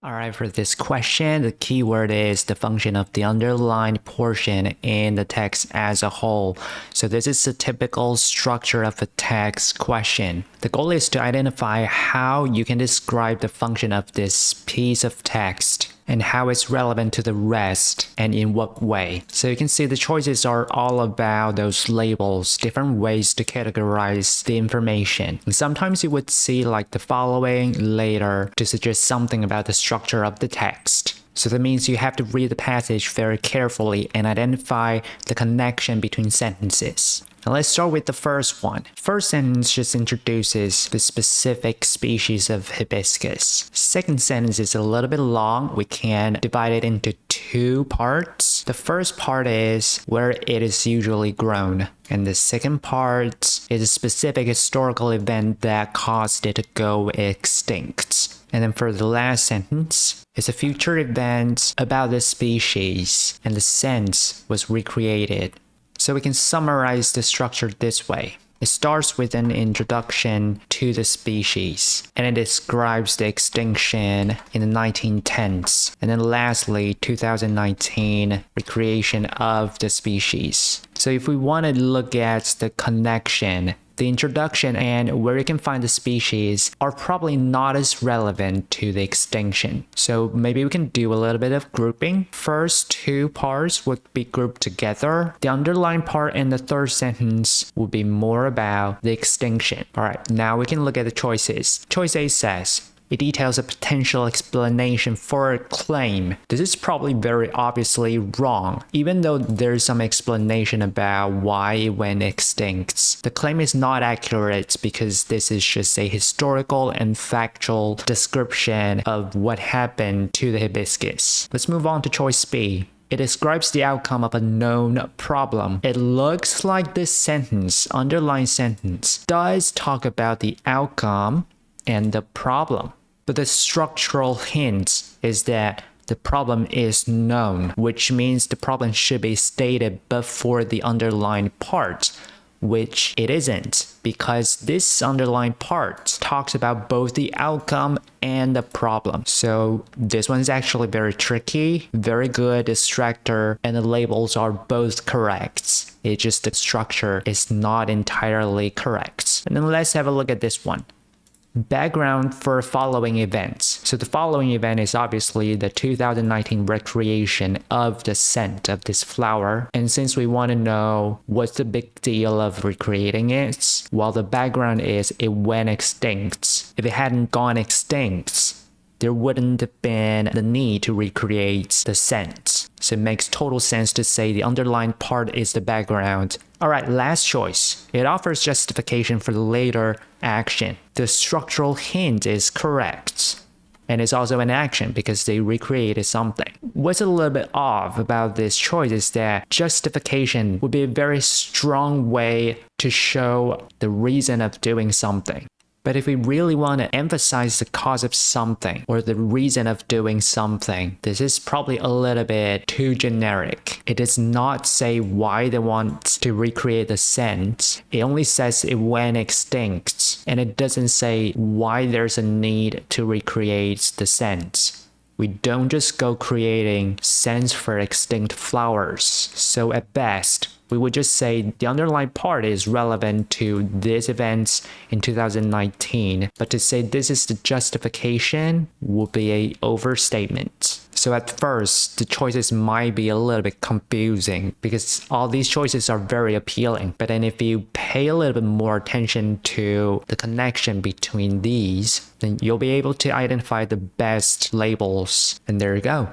Alright, for this question, the keyword is the function of the underlined portion in the text as a whole. So this is the typical structure of a text question. The goal is to identify how you can describe the function of this piece of text and how it's relevant to the rest and in what way. So you can see the choices are all about those labels, different ways to categorize the information. And sometimes you would see like the following later to suggest something about the structure of the text. So that means you have to read the passage very carefully and identify the connection between sentences. Now let's start with the first one. First sentence just introduces the specific species of hibiscus. Second sentence is a little bit long. We can divide it into two parts. The first part is where it is usually grown. And the second part is a specific historical event that caused it to go extinct. And then for the last sentence, it's a future event about the species, and the scent was recreated. So we can summarize the structure this way. It starts with an introduction to the species, and it describes the extinction in the 1910s. And then lastly, 2019, recreation of the species. So if we want to look at the connection, the introduction and where you can find the species are probably not as relevant to the extinction. So maybe we can do a little bit of grouping. First two parts would be grouped together. The underlined part in the third sentence would be more about the extinction. All right, now we can look at the choices. Choice A says, it details a potential explanation for a claim. This is probably very obviously wrong, even though there's some explanation about why it went extinct. The claim is not accurate because this is just a historical and factual description of what happened to the hibiscus. Let's move on to choice B. It describes the outcome of a known problem. It looks like this sentence, underlined sentence, does talk about the outcome and the problem. But the structural hint is that the problem is known, which means the problem should be stated before the underlined part, which it isn't, because this underlined part talks about both the outcome and the problem. So this one's actually very tricky, very good distractor, and the labels are both correct. It's just the structure is not entirely correct. And then let's have a look at this one. Background for following events. So the following event is obviously the 2019 recreation of the scent of this flower. And since we want to know what's the big deal of recreating it, well, the background is it went extinct. If it hadn't gone extinct, there wouldn't have been the need to recreate the scent. So it makes total sense to say the underlined part is the background. Alright, last choice. It offers justification for the later action. The structural hint is correct. And it's also an action because they recreated something. What's a little bit off about this choice is that justification would be a very strong way to show the reason of doing something. But if we really want to emphasize the cause of something or the reason of doing something, this is probably a little bit too generic. It does not say why they want to recreate the scent. It only says it went extinct, and it doesn't say why there's a need to recreate the scent. We don't just go creating scents for extinct flowers. So at best, we would just say the underlined part is relevant to this event in 2019, but to say this is the justification would be an overstatement. So at first, the choices might be a little bit confusing because all these choices are very appealing. But then if you pay a little bit more attention to the connection between these, then you'll be able to identify the best labels. And there you go.